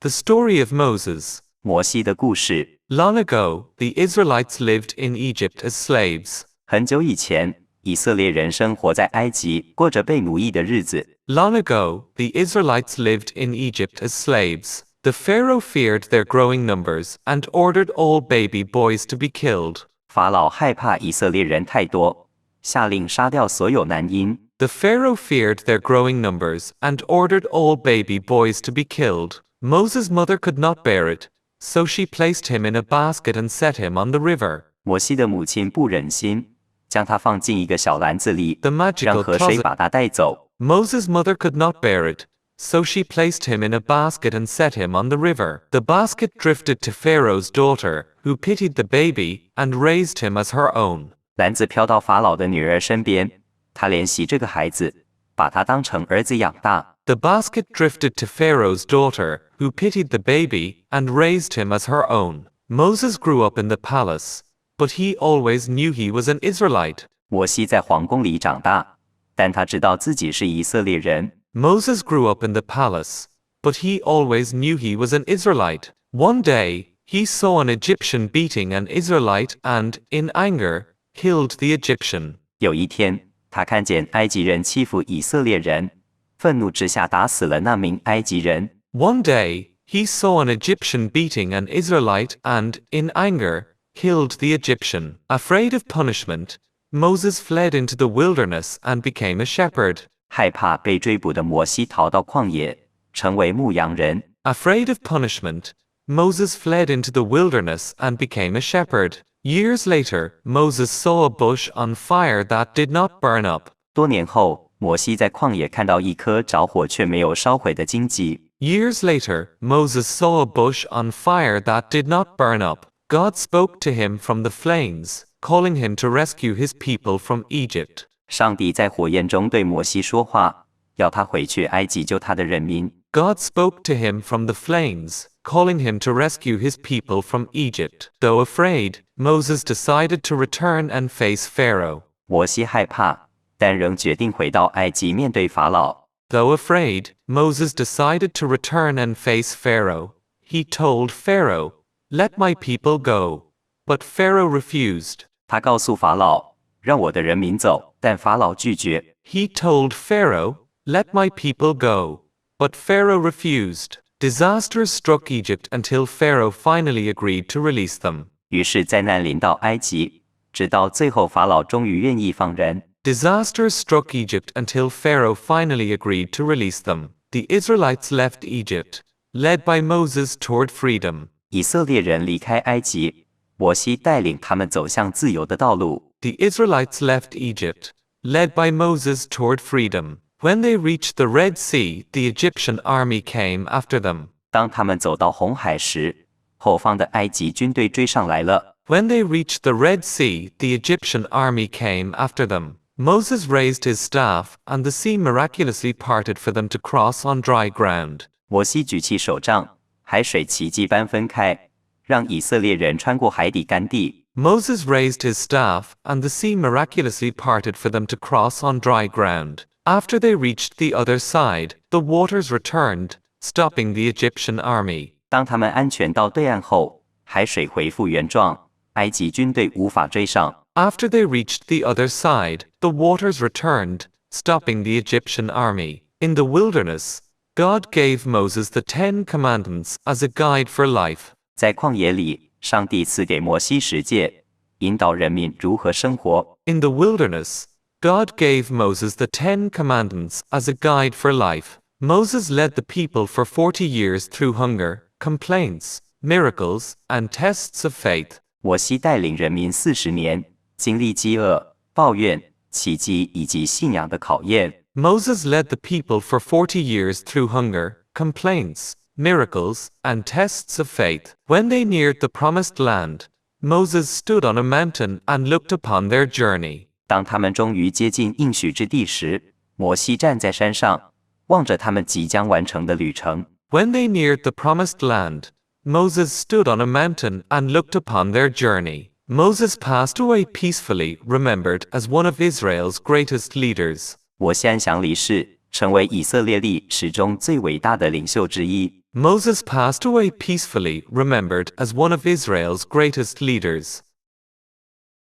The story of Moses. 摩西的故事。Long ago, the Israelites lived in Egypt as slaves. 很久以前，以色列人生活在埃及，过着被奴役的日子。Long ago, the Israelites lived in Egypt as slaves. The Pharaoh feared their growing numbers and ordered all baby boys to be killed. 法老害怕以色列人太多，下令杀掉所有男婴。The Pharaoh feared their growing numbers and ordered all baby boys to be killed. Moses' mother could not bear it, so she placed him in a basket and set him on the river. 摩西的母亲不忍心，将他放进一个小篮子里， The magical 让河水把他带走。Moses' mother could not bear it, so she placed him in a basket and set him on the river. The basket drifted to Pharaoh's daughter, who pitied the baby and raised him as her own. 篮子飘到法老的女儿身边，她怜惜这个孩子，把他当成儿子养大。The basket drifted to Pharaoh's daughter, who pitied the baby and raised him as her own. Moses grew up in the palace, but he always knew he was an Israelite. 摩西在皇宫里长大，但他知道自己是以色列人。Moses grew up in the palace, but he always knew he was an Israelite. One day, he saw an Egyptian beating an Israelite and, in anger, killed the Egyptian. 有一天，他看见埃及人欺负以色列人，愤怒之下打死了那名埃及人。One day, he saw an Egyptian beating an Israelite and, in anger, killed the Egyptian. Afraid of punishment, Moses fled into the wilderness and became a shepherd. 害怕被追捕的摩西逃到旷野，成为牧羊人。Afraid of punishment, Moses fled into the wilderness and became a shepherd. Years later, Moses saw a bush on fire that did not burn up. 多年后，摩西在旷野看到一棵着火却没有烧毁的荆棘。Years later, Moses saw a bush on fire that did not burn up. God spoke to him from the flames, calling him to rescue his people from Egypt. 上帝在火焰中对摩西说话，要他回去埃及救他的人民。God spoke to him from the flames, calling him to rescue his people from Egypt. Though afraid, Moses decided to return and face Pharaoh. 摩西害怕，但仍决定回到埃及面对法老。Though afraid, Moses decided to return and face Pharaoh. He told Pharaoh, "Let my people go." But Pharaoh refused. 他告诉法老，让我的人民走，但法老拒绝。He told Pharaoh, "Let my people go." But Pharaoh refused. Disasters struck Egypt until Pharaoh finally agreed to release them. 于是灾难临到埃及，直到最后法老终于愿意放人。Disasters struck Egypt until Pharaoh finally agreed to release them. The Israelites left Egypt, led by Moses toward freedom. 以色列人离开埃及，摩西带领他们走向自由的道路。The Israelites left Egypt, led by Moses toward freedom. When they reached the Red Sea, the Egyptian army came after them. 当他们走到红海时，后方的埃及军队追上来了。When they reached the Red Sea, the Egyptian army came after them. Moses raised his staff, and the sea miraculously parted for them to cross on dry ground. 摩西举起手杖，海水奇迹般分开，让以色列人穿过海底干地。Moses raised his staff, and the sea miraculously parted for them to cross on dry ground. After they reached the other side, the waters returned, stopping the Egyptian army. 当他们安全到对岸后，海水恢复原状，埃及军队无法追上。After they reached the other side, the waters returned, stopping the Egyptian army. In the wilderness, God gave Moses the 10 Commandments as a guide for life. 在旷野里，上帝赐给摩西十诫，引导人民如何生活。In the wilderness, God gave Moses the 10 Commandments as a guide for life. Moses led the people for 40 years through hunger, complaints, miracles, and tests of faith. 摩西带领人民40年，经历饥饿、抱怨、奇迹以及信仰的考验。Moses led the people for 40 years through hunger, complaints, miracles, and tests of faith. When they neared the promised land, Moses stood on a mountain and looked upon their journey. 当他们终于接近应许之地时，摩西站在山上，望着他们即将完成的旅程。When they neared the promised land, Moses stood on a mountain and looked upon their journey. Moses passed away peacefully, remembered as one of Israel's greatest leaders. 摩西安详离世，成为以色列历史中最伟大的领袖之一。Moses passed away peacefully, remembered as one of Israel's greatest leaders.